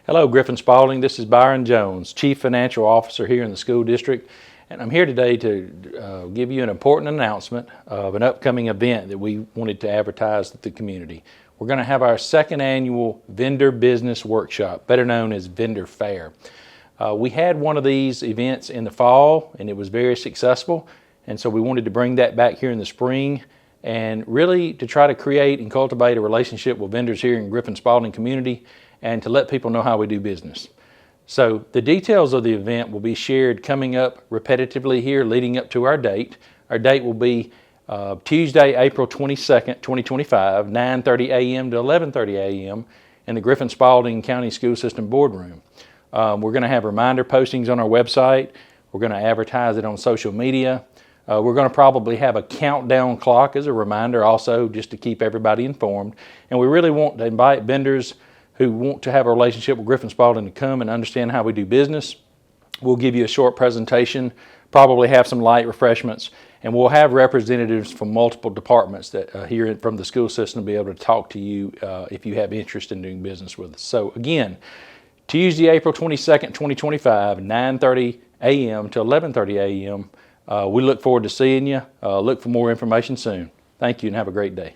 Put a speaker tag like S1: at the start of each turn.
S1: Hello, Griffin Spalding. This is Byron Jones, Chief Financial Officer here in the school district, and I'm here today to give you an important announcement of an upcoming event that we wanted to advertise to the community. We're going to have our second annual Vendor Business Workshop, better known as Vendor Fair. We had one of these events in the fall, and it was very successful, and so we wanted to bring that back here in the spring and really to try to create and cultivate a relationship with vendors here in Griffin Spalding community and to let people know how we do business. So the details of the event will be shared coming up repetitively here leading up to our date. Our date will be Tuesday, April 22nd, 2025, 9:30 a.m. to 11:30 a.m. in the Griffin Spalding County School System Board Room. We're going to have reminder postings on our website. We're going to advertise it on social media. We're going to probably have a countdown clock as a reminder also, just to keep everybody informed. And we really want to invite vendors who want to have a relationship with Griffin Spalding to come and understand how we do business. We'll give you a short presentation, probably have some light refreshments, and we'll have representatives from multiple departments that here from the school system to be able to talk to you if you have interest in doing business with us. So again, Tuesday, April 22nd, 2025, 9:30 a.m. to 11:30 a.m. We look forward to seeing you. Look for more information soon. Thank you and have a great day.